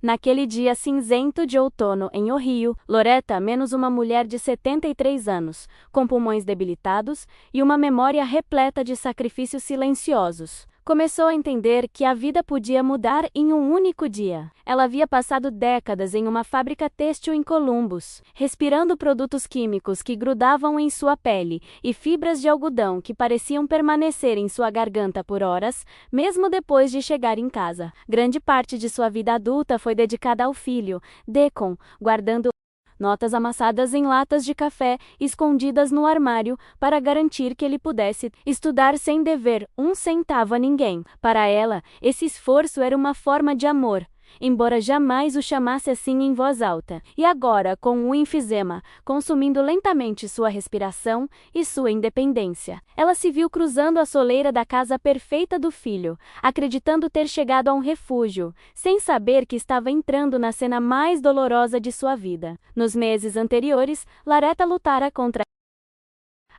Naquele dia cinzento de outono em Ohio, Loretta, menos uma mulher de 73 anos, com pulmões debilitados e uma memória repleta de sacrifícios silenciosos, começou a entender que a vida podia mudar em um único dia. Ela havia passado décadas em uma fábrica têxtil em Columbus, respirando produtos químicos que grudavam em sua pele e fibras de algodão que pareciam permanecer em sua garganta por horas, mesmo depois de chegar em casa. Grande parte de sua vida adulta foi dedicada ao filho, Deacon, guardando notas amassadas em latas de café escondidas no armário para garantir que ele pudesse estudar sem dever um centavo a ninguém. Para ela, esse esforço era uma forma de amor, embora jamais o chamasse assim em voz alta. E agora, com o enfisema consumindo lentamente sua respiração e sua independência, ela se viu cruzando a soleira da casa perfeita do filho, acreditando ter chegado a um refúgio, sem saber que estava entrando na cena mais dolorosa de sua vida. Nos meses anteriores, Loretta lutara contra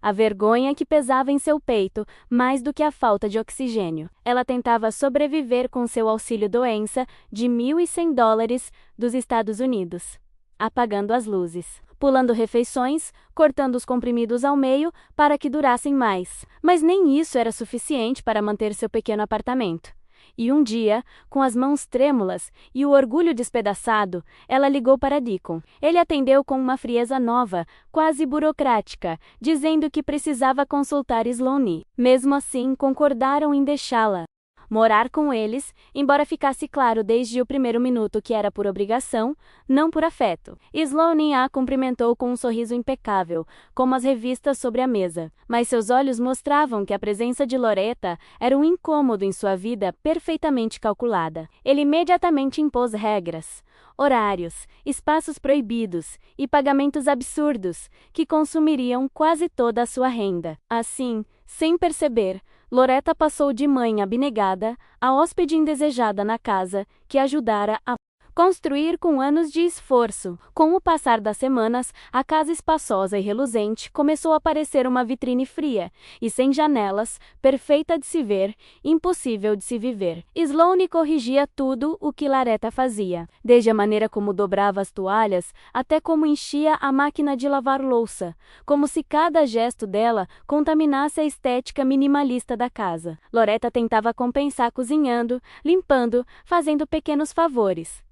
a vergonha que pesava em seu peito, mais do que a falta de oxigênio. Ela tentava sobreviver com seu auxílio-doença de $1.100 dos Estados Unidos, apagando as luzes, pulando refeições, cortando os comprimidos ao meio para que durassem mais. Mas nem isso era suficiente para manter seu pequeno apartamento. E um dia, com as mãos trêmulas e o orgulho despedaçado, ela ligou para Deacon. Ele atendeu com uma frieza nova, quase burocrática, dizendo que precisava consultar Sloane. Mesmo assim, concordaram em deixá-la morar com eles, embora ficasse claro desde o primeiro minuto que era por obrigação, não por afeto. Sloane a cumprimentou com um sorriso impecável, como as revistas sobre a mesa, mas seus olhos mostravam que a presença de Loretta era um incômodo em sua vida perfeitamente calculada. Ele imediatamente impôs regras, horários, espaços proibidos e pagamentos absurdos que consumiriam quase toda a sua renda. Assim, sem perceber, Loretta passou de mãe abnegada a hóspede indesejada na casa que ajudara a construir com anos de esforço. Com o passar das semanas, a casa espaçosa e reluzente começou a parecer uma vitrine fria e sem janelas, perfeita de se ver, impossível de se viver. Sloane corrigia tudo o que Loretta fazia, desde a maneira como dobrava as toalhas até como enchia a máquina de lavar louça, como se cada gesto dela contaminasse a estética minimalista da casa. Loretta tentava compensar cozinhando, limpando, fazendo pequenos favores,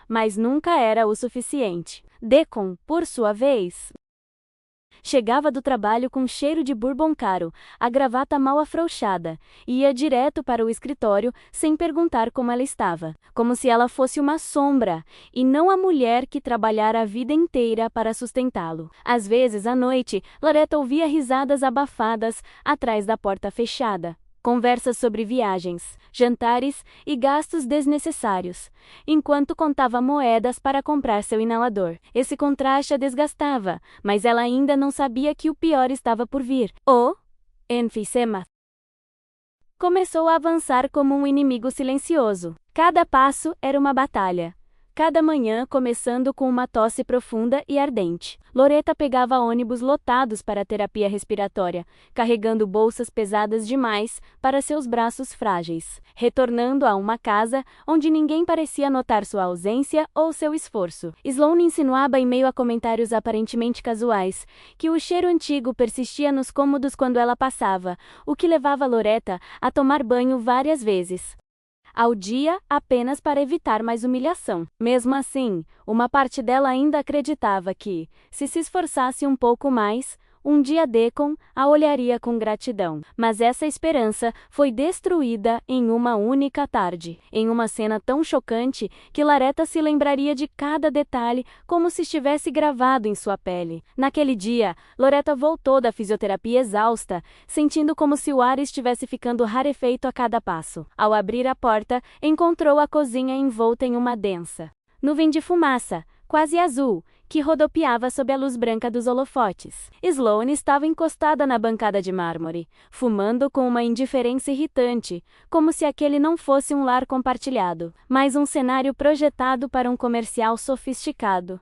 mas nunca era o suficiente. Deacon, por sua vez, chegava do trabalho com cheiro de bourbon caro, a gravata mal afrouxada, e ia direto para o escritório sem perguntar como ela estava, como se ela fosse uma sombra, e não a mulher que trabalhara a vida inteira para sustentá-lo. Às vezes, à noite, Loretta ouvia risadas abafadas atrás da porta fechada, conversas sobre viagens, jantares e gastos desnecessários, enquanto contava moedas para comprar seu inalador. Esse contraste a desgastava, mas ela ainda não sabia que o pior estava por vir. O enfisema começou a avançar como um inimigo silencioso. Cada passo era uma batalha. Cada manhã começando com uma tosse profunda e ardente. Loretta pegava ônibus lotados para a terapia respiratória, carregando bolsas pesadas demais para seus braços frágeis, retornando a uma casa onde ninguém parecia notar sua ausência ou seu esforço. Sloane insinuava em meio a comentários aparentemente casuais que o cheiro antigo persistia nos cômodos quando ela passava, o que levava Loretta a tomar banho várias vezes ao dia apenas para evitar mais humilhação. Mesmo assim, uma parte dela ainda acreditava que, se esforçasse um pouco mais, um dia Deacon a olharia com gratidão. Mas essa esperança foi destruída em uma única tarde, em uma cena tão chocante que Loretta se lembraria de cada detalhe como se estivesse gravado em sua pele. Naquele dia, Loretta voltou da fisioterapia exausta, sentindo como se o ar estivesse ficando rarefeito a cada passo. Ao abrir a porta, encontrou a cozinha envolta em uma densa nuvem de fumaça, quase azul, que rodopiava sob a luz branca dos holofotes. Sloane estava encostada na bancada de mármore, fumando com uma indiferença irritante, como se aquele não fosse um lar compartilhado, mas um cenário projetado para um comercial sofisticado.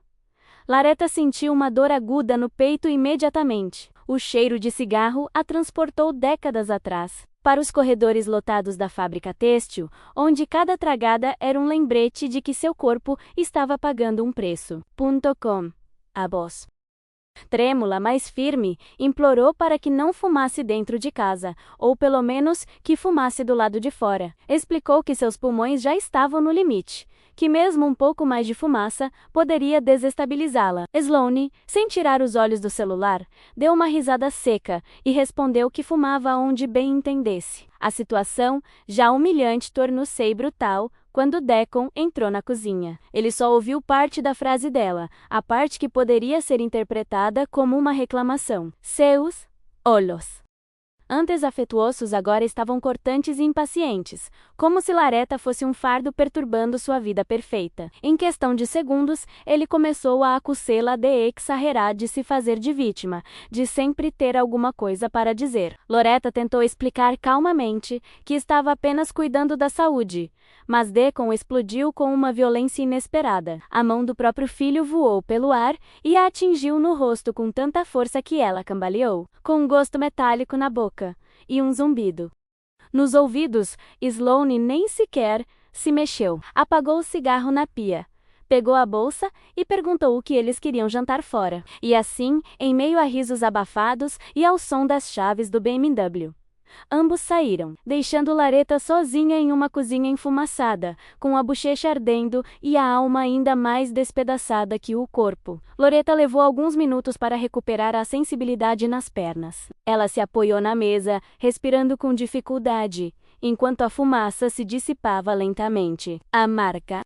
Loretta sentiu uma dor aguda no peito imediatamente. O cheiro de cigarro a transportou décadas atrás. para os corredores lotados da fábrica têxtil, onde cada tragada era um lembrete de que seu corpo estava pagando um preço. .com. A voz trêmula, mas firme, implorou para que não fumasse dentro de casa, ou pelo menos que fumasse do lado de fora. Explicou que seus pulmões já estavam no limite, que mesmo um pouco mais de fumaça poderia desestabilizá-la. Sloane, sem tirar os olhos do celular, deu uma risada seca e respondeu que fumava onde bem entendesse. A situação, já humilhante, tornou-se brutal quando Deacon entrou na cozinha. Ele só ouviu parte da frase dela, a parte que poderia ser interpretada como uma reclamação. Seus olhos, antes afetuosos, agora estavam cortantes e impacientes, como se Laretta fosse um fardo perturbando sua vida perfeita. Em questão de segundos, ele começou a acusá-la de exagerar, de se fazer de vítima, de sempre ter alguma coisa para dizer. Loretta tentou explicar calmamente que estava apenas cuidando da saúde, mas Deacon explodiu com uma violência inesperada. A mão do próprio filho voou pelo ar e a atingiu no rosto com tanta força que ela cambaleou, com um gosto metálico na boca e um zumbido nos ouvidos. Sloane nem sequer se mexeu. Apagou o cigarro na pia, pegou a bolsa e perguntou o que eles queriam jantar fora. E assim, em meio a risos abafados e ao som das chaves do BMW, ambos saíram, deixando Laretta sozinha em uma cozinha enfumaçada, com a bochecha ardendo e a alma ainda mais despedaçada que o corpo. Loretta levou alguns minutos para recuperar a sensibilidade nas pernas. Ela se apoiou na mesa, respirando com dificuldade, enquanto a fumaça se dissipava lentamente. A marca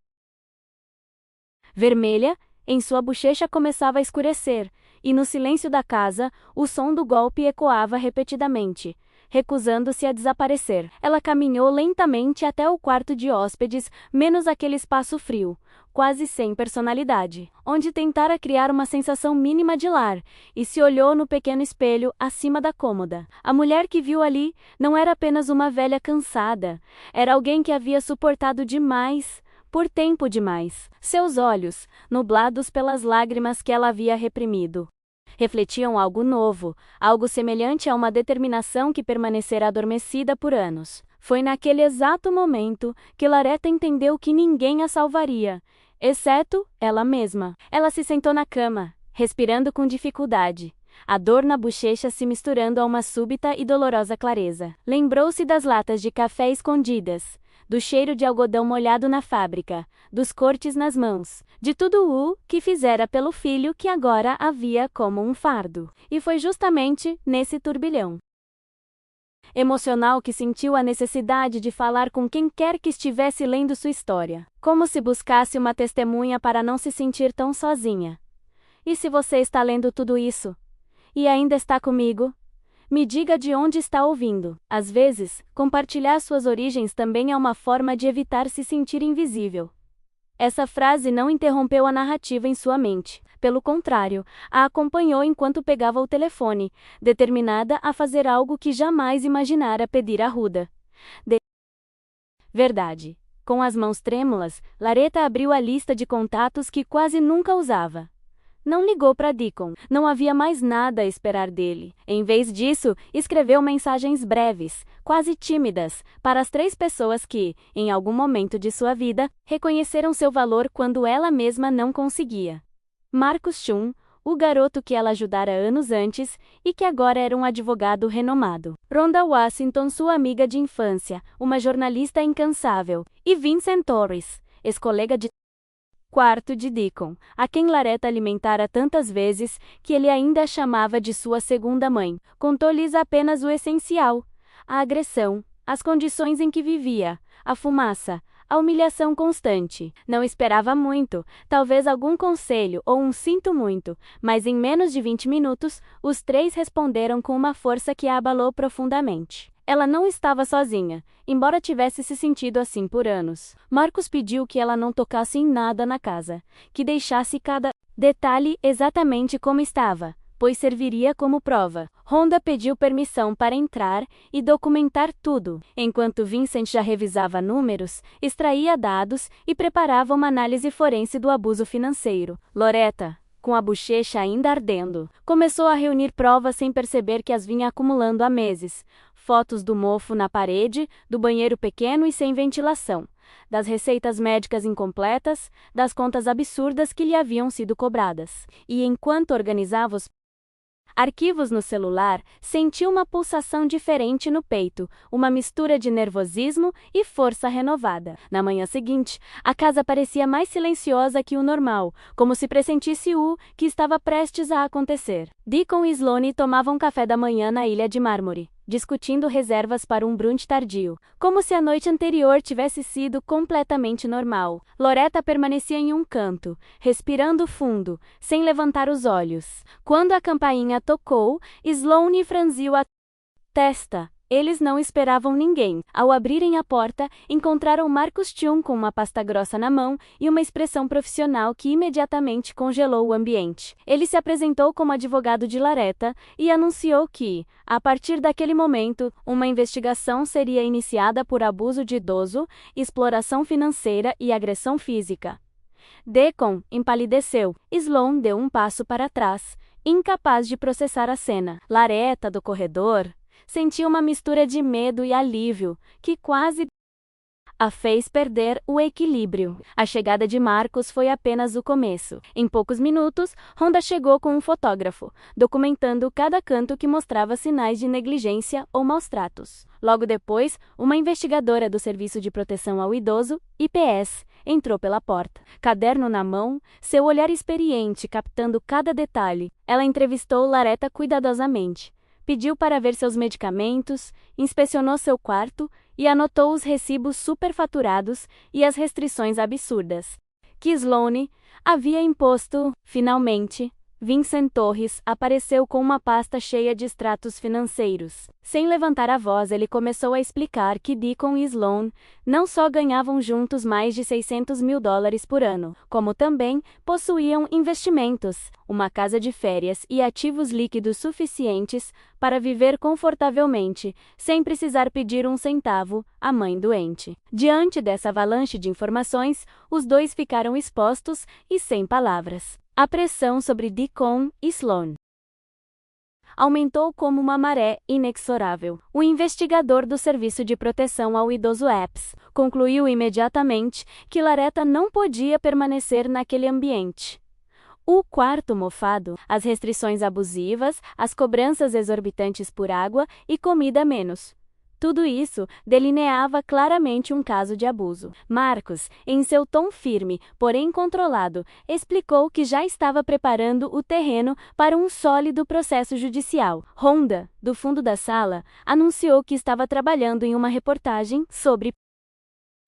vermelha em sua bochecha começava a escurecer, e no silêncio da casa, o som do golpe ecoava repetidamente, recusando-se a desaparecer. Ela caminhou lentamente até o quarto de hóspedes, menos aquele espaço frio, quase sem personalidade, onde tentara criar uma sensação mínima de lar, e se olhou no pequeno espelho acima da cômoda. A mulher que viu ali não era apenas uma velha cansada, era alguém que havia suportado demais, por tempo demais. Seus olhos, nublados pelas lágrimas que ela havia reprimido, refletiam algo novo, algo semelhante a uma determinação que permanecera adormecida por anos. Foi naquele exato momento que Laretta entendeu que ninguém a salvaria, exceto ela mesma. Ela se sentou na cama, respirando com dificuldade, a dor na bochecha se misturando a uma súbita e dolorosa clareza. Lembrou-se das latas de café escondidas, do cheiro de algodão molhado na fábrica, dos cortes nas mãos, de tudo o que fizera pelo filho que agora a via como um fardo. E foi justamente nesse turbilhão emocional que sentiu a necessidade de falar com quem quer que estivesse lendo sua história, como se buscasse uma testemunha para não se sentir tão sozinha. E se você está lendo tudo isso e ainda está comigo, me diga de onde está ouvindo. Às vezes, compartilhar suas origens também é uma forma de evitar se sentir invisível. Essa frase não interrompeu a narrativa em sua mente. Pelo contrário, a acompanhou enquanto pegava o telefone, determinada a fazer algo que jamais imaginara pedir a Ruda. Verdade. Com as mãos trêmulas, Laretta abriu a lista de contatos que quase nunca usava. Não ligou para Deacon. Não havia mais nada a esperar dele. Em vez disso, escreveu mensagens breves, quase tímidas, para as 3 pessoas que, em algum momento de sua vida, reconheceram seu valor quando ela mesma não conseguia. Marcus Chun, o garoto que ela ajudara anos antes e que agora era um advogado renomado. Rhonda Washington, sua amiga de infância, uma jornalista incansável. E Vincent Torres, ex-colega de quarto de Deacon, a quem Laretta alimentara tantas vezes que ele ainda a chamava de sua segunda mãe. Contou-lhes apenas o essencial: a agressão, as condições em que vivia, a fumaça, a humilhação constante. Não esperava muito, talvez algum conselho ou um sinto muito, mas em menos de 20 minutos, os 3 responderam com uma força que a abalou profundamente. Ela não estava sozinha, embora tivesse se sentido assim por anos. Marcus pediu que ela não tocasse em nada na casa, que deixasse cada detalhe exatamente como estava, pois serviria como prova. Rhonda pediu permissão para entrar e documentar tudo, enquanto Vincent já revisava números, extraía dados e preparava uma análise forense do abuso financeiro. Loretta, com a bochecha ainda ardendo, começou a reunir provas sem perceber que as vinha acumulando há meses. fotos do mofo na parede, do banheiro pequeno e sem ventilação, das receitas médicas incompletas, das contas absurdas que lhe haviam sido cobradas. E enquanto organizava os arquivos no celular, sentiu uma pulsação diferente no peito, uma mistura de nervosismo e força renovada. Na manhã seguinte, a casa parecia mais silenciosa que o normal, como se pressentisse o que estava prestes a acontecer. Deacon e Sloane tomavam café da manhã na Ilha de Mármore, discutindo reservas para um brunch tardio, como se a noite anterior tivesse sido completamente normal. Loretta permanecia em um canto, respirando fundo, sem levantar os olhos. Quando a campainha tocou, Sloane franziu a testa. Eles não esperavam ninguém. Ao abrirem a porta, encontraram Marcus Chung com uma pasta grossa na mão e uma expressão profissional que imediatamente congelou o ambiente. Ele se apresentou como advogado de Loretta e anunciou que, a partir daquele momento, uma investigação seria iniciada por abuso de idoso, exploração financeira e agressão física. Deacon empalideceu. Sloane deu um passo para trás, incapaz de processar a cena. Loretta, do corredor, sentiu uma mistura de medo e alívio, que quase a fez perder o equilíbrio. A chegada de Marcus foi apenas o começo. Em poucos minutos, Rhonda chegou com um fotógrafo, documentando cada canto que mostrava sinais de negligência ou maus-tratos. Logo depois, uma investigadora do Serviço de Proteção ao Idoso, IPS, entrou pela porta. Caderno na mão, seu olhar experiente captando cada detalhe. Ela entrevistou Loretta cuidadosamente. Pediu para ver seus medicamentos, inspecionou seu quarto e anotou os recibos superfaturados e as restrições absurdas que Sloane havia imposto. Finalmente, Vincent Torres apareceu com uma pasta cheia de extratos financeiros. Sem levantar a voz, ele começou a explicar que Deacon e Sloane não só ganhavam juntos mais de $600 mil por ano, como também possuíam investimentos, uma casa de férias e ativos líquidos suficientes para viver confortavelmente, sem precisar pedir um centavo à mãe doente. Diante dessa avalanche de informações, os dois ficaram expostos e sem palavras. A pressão sobre Deacon e Sloane aumentou como uma maré inexorável. O investigador do Serviço de Proteção ao Idoso EPS concluiu imediatamente que Loretta não podia permanecer naquele ambiente. O quarto mofado, as restrições abusivas, as cobranças exorbitantes por água e comida menos. Tudo isso delineava claramente um caso de abuso. Marcus, em seu tom firme, porém controlado, explicou que já estava preparando o terreno para um sólido processo judicial. Rhonda, do fundo da sala, anunciou que estava trabalhando em uma reportagem sobre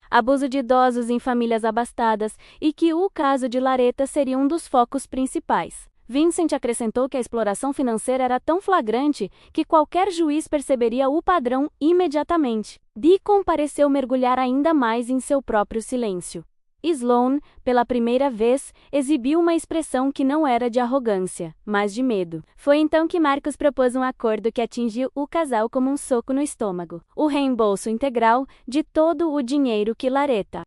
abuso de idosos em famílias abastadas e que o caso de Loretta seria um dos focos principais. Vincent acrescentou que a exploração financeira era tão flagrante que qualquer juiz perceberia o padrão imediatamente. Deacon pareceu mergulhar ainda mais em seu próprio silêncio. Sloane, pela primeira vez, exibiu uma expressão que não era de arrogância, mas de medo. Foi então que Marcus propôs um acordo que atingiu o casal como um soco no estômago: o reembolso integral de todo o dinheiro que Loretta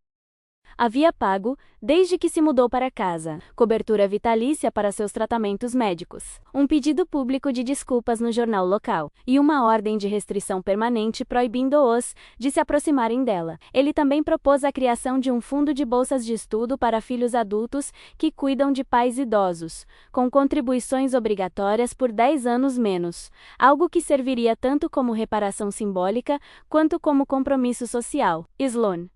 havia pago desde que se mudou para casa, cobertura vitalícia para seus tratamentos médicos, um pedido público de desculpas no jornal local e uma ordem de restrição permanente proibindo-os de se aproximarem dela. Ele também propôs a criação de um fundo de bolsas de estudo para filhos adultos que cuidam de pais idosos, com contribuições obrigatórias por 10 anos menos, algo que serviria tanto como reparação simbólica quanto como compromisso social. Sloane,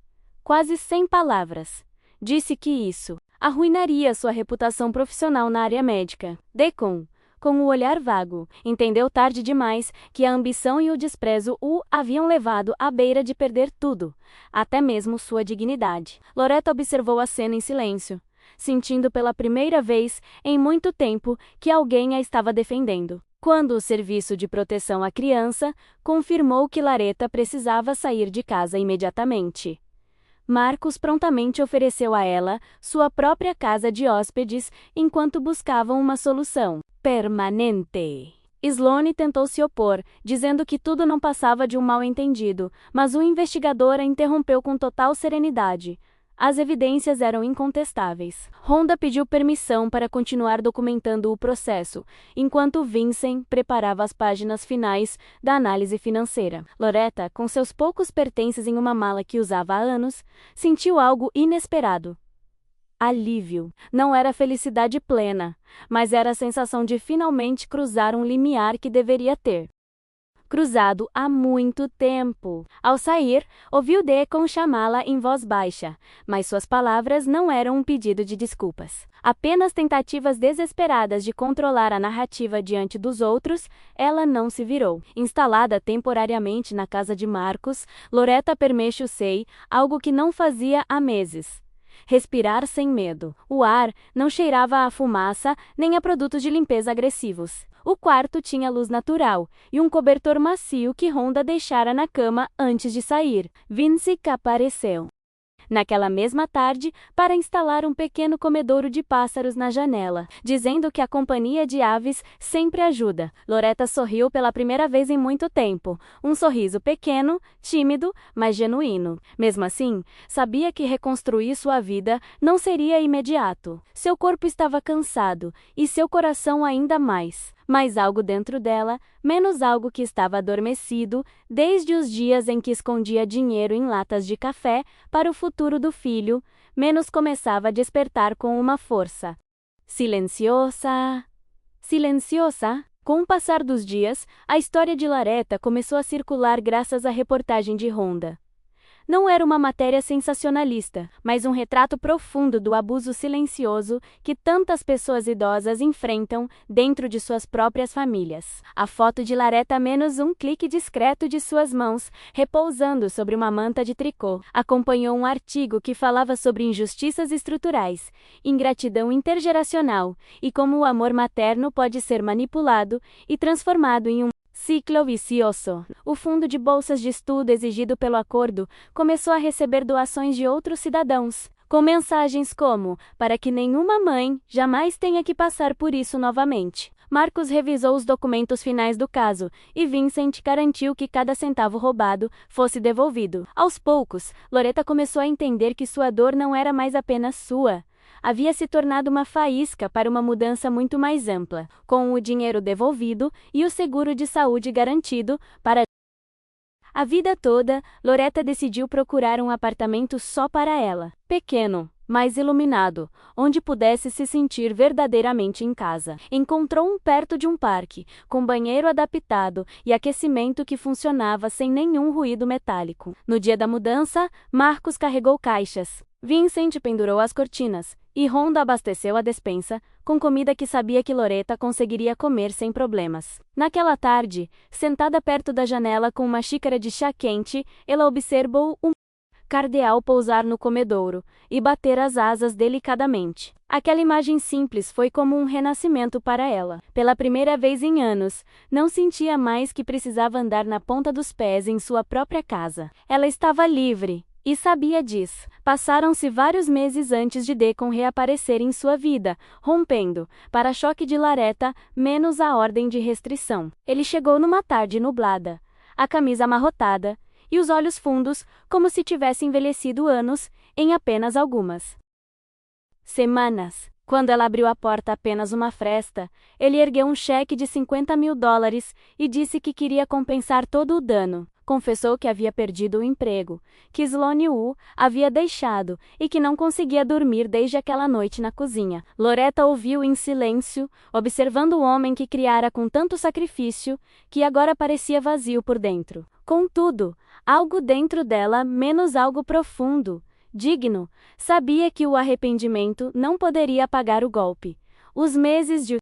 quase sem palavras, disse que isso arruinaria sua reputação profissional na área médica. Deacon, com o olhar vago, entendeu tarde demais que a ambição e o desprezo o haviam levado à beira de perder tudo, até mesmo sua dignidade. Loretta observou a cena em silêncio, sentindo pela primeira vez em muito tempo que alguém a estava defendendo. Quando o Serviço de Proteção à Criança confirmou que Loretta precisava sair de casa imediatamente, Marcus prontamente ofereceu a ela sua própria casa de hóspedes enquanto buscavam uma solução permanente. Sloane tentou se opor, dizendo que tudo não passava de um mal-entendido, mas o investigador a interrompeu com total serenidade. As evidências eram incontestáveis. Rhonda pediu permissão para continuar documentando o processo, enquanto Vincent preparava as páginas finais da análise financeira. Loretta, com seus poucos pertences em uma mala que usava há anos, sentiu algo inesperado. Alívio. Não era felicidade plena, mas era a sensação de finalmente cruzar um limiar que deveria ter cruzado há muito tempo. Ao sair, ouviu Deacon chamá-la em voz baixa, mas suas palavras não eram um pedido de desculpas. Apenas tentativas desesperadas de controlar a narrativa diante dos outros. Ela não se virou. Instalada temporariamente na casa de Marcus, Loretta permeou algo que não fazia há meses. Respirar sem medo. O ar não cheirava a fumaça nem a produtos de limpeza agressivos. O quarto tinha luz natural e um cobertor macio que Rhonda deixara na cama antes de sair. Vincent apareceu naquela mesma tarde para instalar um pequeno comedouro de pássaros na janela, dizendo que a companhia de aves sempre ajuda. Loretta sorriu pela primeira vez em muito tempo, um sorriso pequeno, tímido, mas genuíno. Mesmo assim, sabia que reconstruir sua vida não seria imediato. Seu corpo estava cansado e seu coração ainda mais. Mas algo dentro dela, menos algo que estava adormecido, desde os dias em que escondia dinheiro em latas de café para o futuro do filho, menos começava a despertar com uma força. Silenciosa. Silenciosa. Com o passar dos dias, a história de Loretta começou a circular graças à reportagem de Rhonda. Não era uma matéria sensacionalista, mas um retrato profundo do abuso silencioso que tantas pessoas idosas enfrentam dentro de suas próprias famílias. A foto de Loretta, menos um clique discreto de suas mãos, repousando sobre uma manta de tricô, acompanhou um artigo que falava sobre injustiças estruturais, ingratidão intergeracional e como o amor materno pode ser manipulado e transformado em um ciclo vicioso. O fundo de bolsas de estudo exigido pelo acordo começou a receber doações de outros cidadãos, com mensagens como, para que nenhuma mãe jamais tenha que passar por isso novamente. Marcus revisou os documentos finais do caso, e Vincent garantiu que cada centavo roubado fosse devolvido. Aos poucos, Loretta começou a entender que sua dor não era mais apenas sua. Havia se tornado uma faísca para uma mudança muito mais ampla, com o dinheiro devolvido e o seguro de saúde garantido para a vida toda. Loretta decidiu procurar um apartamento só para ela, pequeno, mas iluminado, onde pudesse se sentir verdadeiramente em casa. Encontrou um perto de um parque, com banheiro adaptado e aquecimento que funcionava sem nenhum ruído metálico. No dia da mudança, Marcus carregou caixas. Vincent pendurou as cortinas, e Rhonda abasteceu a despensa, com comida que sabia que Loretta conseguiria comer sem problemas. Naquela tarde, sentada perto da janela com uma xícara de chá quente, ela observou o cardeal pousar no comedouro e bater as asas delicadamente. Aquela imagem simples foi como um renascimento para ela. Pela primeira vez em anos, não sentia mais que precisava andar na ponta dos pés em sua própria casa. Ela estava livre. E sabia disso. Passaram-se vários meses antes de Deacon reaparecer em sua vida, rompendo, para choque de Loretta, menos a ordem de restrição. Ele chegou numa tarde nublada, a camisa amarrotada, e os olhos fundos, como se tivesse envelhecido anos, em apenas algumas semanas. Quando ela abriu a porta apenas uma fresta, ele ergueu um cheque de $50.000 e disse que queria compensar todo o dano. Confessou que havia perdido o emprego, que Sloane o havia deixado e que não conseguia dormir desde aquela noite na cozinha. Loretta ouviu em silêncio, observando o homem que criara com tanto sacrifício, que agora parecia vazio por dentro. Contudo, algo dentro dela, menos algo profundo, digno, sabia que o arrependimento não poderia apagar o golpe. Os meses de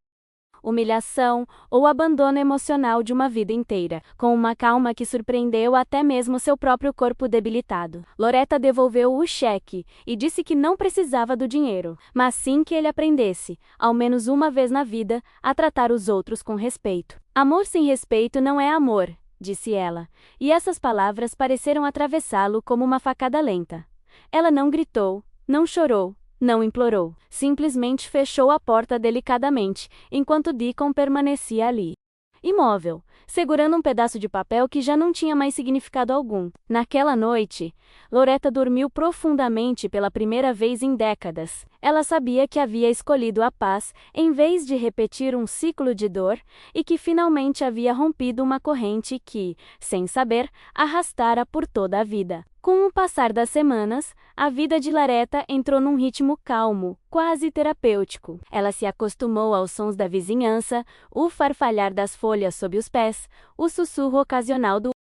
humilhação ou abandono emocional de uma vida inteira, com uma calma que surpreendeu até mesmo seu próprio corpo debilitado. Loretta devolveu o cheque e disse que não precisava do dinheiro, mas sim que ele aprendesse, ao menos uma vez na vida, a tratar os outros com respeito. Amor sem respeito não é amor, disse ela, e essas palavras pareceram atravessá-lo como uma facada lenta. Ela não gritou, não chorou, não implorou, simplesmente fechou a porta delicadamente, enquanto Deacon permanecia ali, imóvel, segurando um pedaço de papel que já não tinha mais significado algum. Naquela noite, Loretta dormiu profundamente pela primeira vez em décadas. Ela sabia que havia escolhido a paz em vez de repetir um ciclo de dor e que finalmente havia rompido uma corrente que, sem saber, arrastara por toda a vida. Com o passar das semanas, a vida de Loretta entrou num ritmo calmo, quase terapêutico. Ela se acostumou aos sons da vizinhança, o farfalhar das folhas sob os pés, o sussurro ocasional do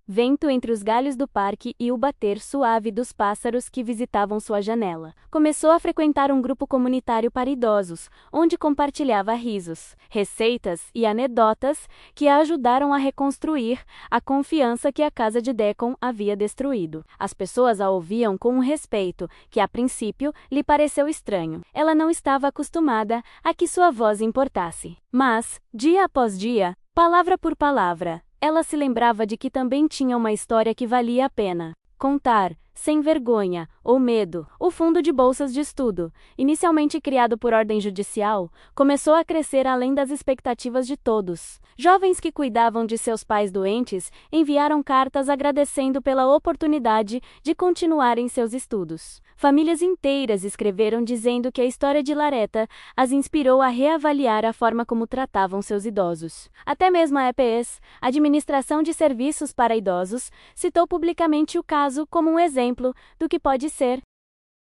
vento entre os galhos do parque e o bater suave dos pássaros que visitavam sua janela. Começou a frequentar um grupo comunitário para idosos, onde compartilhava risos, receitas e anedotas que a ajudaram a reconstruir a confiança que a casa de Deacon havia destruído. As pessoas a ouviam com um respeito que, a princípio, lhe pareceu estranho. Ela não estava acostumada a que sua voz importasse. Mas, dia após dia, palavra por palavra, ela se lembrava de que também tinha uma história que valia a pena contar, sem vergonha ou medo. O Fundo de Bolsas de Estudo, inicialmente criado por ordem judicial, começou a crescer além das expectativas de todos. Jovens que cuidavam de seus pais doentes enviaram cartas agradecendo pela oportunidade de continuarem seus estudos. Famílias inteiras escreveram dizendo que a história de Loretta as inspirou a reavaliar a forma como tratavam seus idosos. Até mesmo a EPS, Administração de Serviços para Idosos, citou publicamente o caso como um exemplo do que pode ser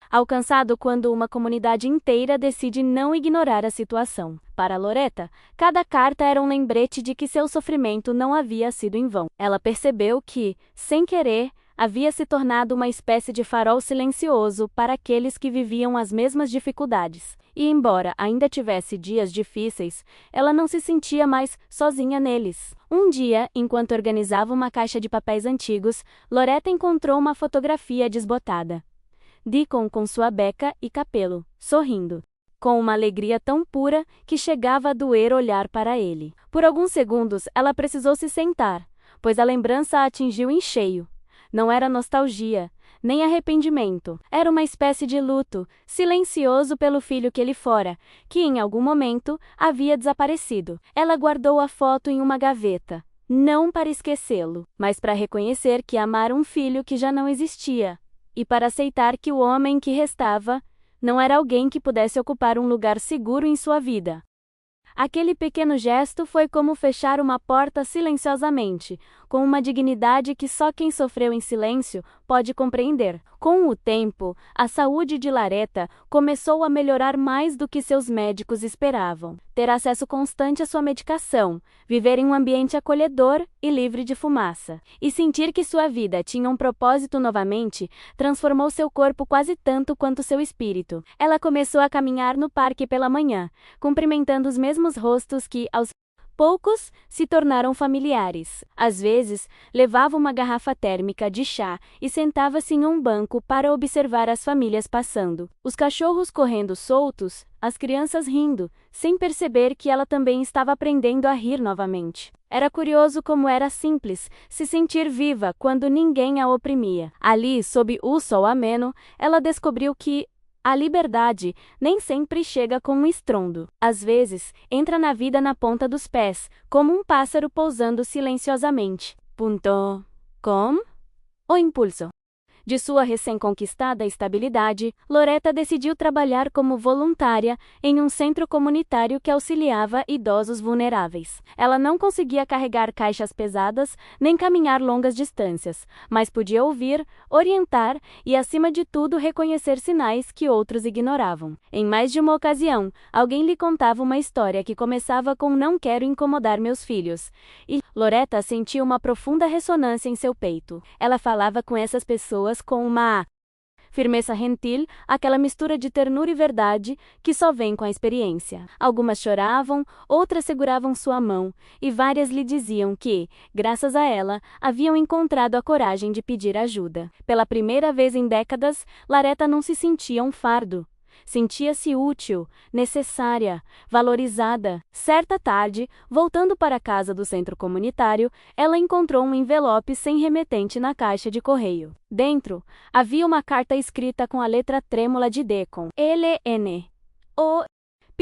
alcançado quando uma comunidade inteira decide não ignorar a situação. Para Loretta, cada carta era um lembrete de que seu sofrimento não havia sido em vão. Ela percebeu que, sem querer, havia se tornado uma espécie de farol silencioso para aqueles que viviam as mesmas dificuldades. E embora ainda tivesse dias difíceis, ela não se sentia mais sozinha neles. Um dia, enquanto organizava uma caixa de papéis antigos, Loretta encontrou uma fotografia desbotada. Deacon com sua beca e capelo, sorrindo, com uma alegria tão pura que chegava a doer olhar para ele. Por alguns segundos, ela precisou se sentar, pois a lembrança a atingiu em cheio. Não era nostalgia, nem arrependimento. Era uma espécie de luto, silencioso pelo filho que ele fora, que em algum momento havia desaparecido. Ela guardou a foto em uma gaveta, não para esquecê-lo, mas para reconhecer que amara um filho que já não existia, e para aceitar que o homem que restava não era alguém que pudesse ocupar um lugar seguro em sua vida. Aquele pequeno gesto foi como fechar uma porta silenciosamente, com uma dignidade que só quem sofreu em silêncio pode compreender. Com o tempo, a saúde de Loretta começou a melhorar mais do que seus médicos esperavam. Ter acesso constante à sua medicação, viver em um ambiente acolhedor e livre de fumaça, e sentir que sua vida tinha um propósito novamente, transformou seu corpo quase tanto quanto seu espírito. Ela começou a caminhar no parque pela manhã, cumprimentando os mesmos rostos que, aos poucos, se tornaram familiares. Às vezes, levava uma garrafa térmica de chá e sentava-se em um banco para observar as famílias passando. Os cachorros correndo soltos, as crianças rindo, sem perceber que ela também estava aprendendo a rir novamente. Era curioso como era simples se sentir viva quando ninguém a oprimia. Ali, sob o sol ameno, ela descobriu que a liberdade nem sempre chega com um estrondo. Às vezes, entra na vida na ponta dos pés, como um pássaro pousando silenciosamente. Com o impulso de sua recém-conquistada estabilidade, Loretta decidiu trabalhar como voluntária em um centro comunitário que auxiliava idosos vulneráveis. Ela não conseguia carregar caixas pesadas nem caminhar longas distâncias, mas podia ouvir, orientar e, acima de tudo, reconhecer sinais que outros ignoravam. Em mais de uma ocasião, alguém lhe contava uma história que começava com "não quero incomodar meus filhos", e Loretta sentia uma profunda ressonância em seu peito. Ela falava com essas pessoas com uma firmeza gentil, aquela mistura de ternura e verdade que só vem com a experiência. Algumas choravam, outras seguravam sua mão, e várias lhe diziam que, graças a ela, haviam encontrado a coragem de pedir ajuda. Pela primeira vez em décadas, Loretta não se sentia um fardo. Sentia-se útil, necessária, valorizada. Certa tarde, voltando para a casa do centro comunitário, ela encontrou um envelope sem remetente na caixa de correio. Dentro, havia uma carta escrita com a letra trêmula de Deacon. LN. O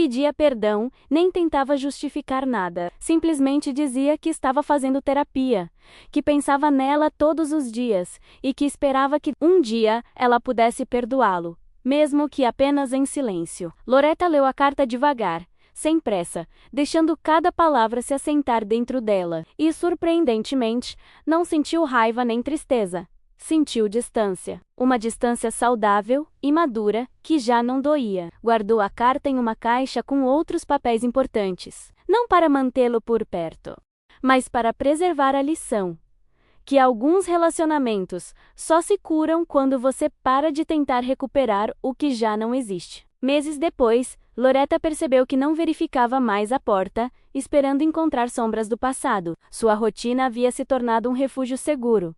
pedia perdão, nem tentava justificar nada. Simplesmente dizia que estava fazendo terapia, que pensava nela todos os dias e que esperava que um dia ela pudesse perdoá-lo, mesmo que apenas em silêncio. Loretta leu a carta devagar, sem pressa, deixando cada palavra se assentar dentro dela, e, surpreendentemente, não sentiu raiva nem tristeza. Sentiu distância. Uma distância saudável e madura, que já não doía. Guardou a carta em uma caixa com outros papéis importantes, não para mantê-lo por perto, mas para preservar a lição: que alguns relacionamentos só se curam quando você para de tentar recuperar o que já não existe. Meses depois, Loretta percebeu que não verificava mais a porta, esperando encontrar sombras do passado. Sua rotina havia se tornado um refúgio seguro.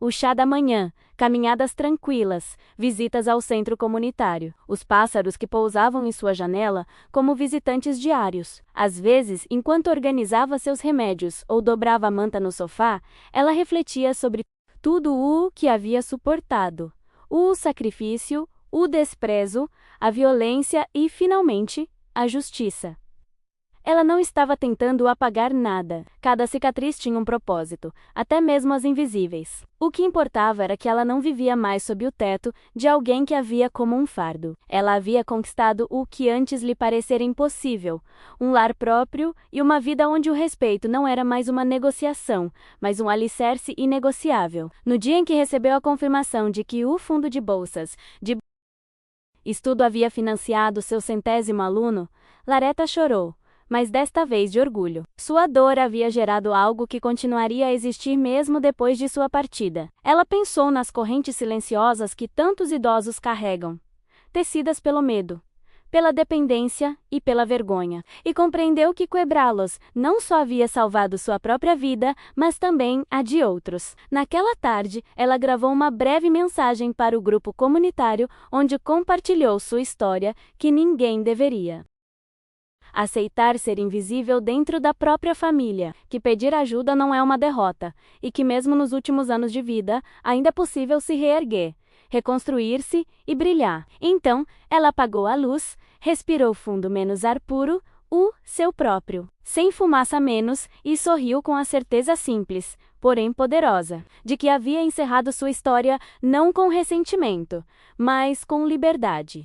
O chá da manhã, caminhadas tranquilas, visitas ao centro comunitário, os pássaros que pousavam em sua janela como visitantes diários. Às vezes, enquanto organizava seus remédios ou dobrava a manta no sofá, ela refletia sobre tudo o que havia suportado: o sacrifício, o desprezo, a violência e, finalmente, a justiça. Ela não estava tentando apagar nada. Cada cicatriz tinha um propósito, até mesmo as invisíveis. O que importava era que ela não vivia mais sob o teto de alguém que a via como um fardo. Ela havia conquistado o que antes lhe parecera impossível: um lar próprio e uma vida onde o respeito não era mais uma negociação, mas um alicerce inegociável. No dia em que recebeu a confirmação de que o fundo de bolsas de estudo havia financiado seu 100º aluno, Loretta chorou, mas desta vez de orgulho. Sua dor havia gerado algo que continuaria a existir mesmo depois de sua partida. Ela pensou nas correntes silenciosas que tantos idosos carregam, tecidas pelo medo, pela dependência e pela vergonha, e compreendeu que quebrá-los não só havia salvado sua própria vida, mas também a de outros. Naquela tarde, ela gravou uma breve mensagem para o grupo comunitário, onde compartilhou sua história, que ninguém deveria aceitar ser invisível dentro da própria família, que pedir ajuda não é uma derrota, e que mesmo nos últimos anos de vida, ainda é possível se reerguer, reconstruir-se e brilhar. Então, ela apagou a luz, respirou fundo menos ar puro, o seu próprio, sem fumaça menos, e sorriu com a certeza simples, porém poderosa, de que havia encerrado sua história não com ressentimento, mas com liberdade.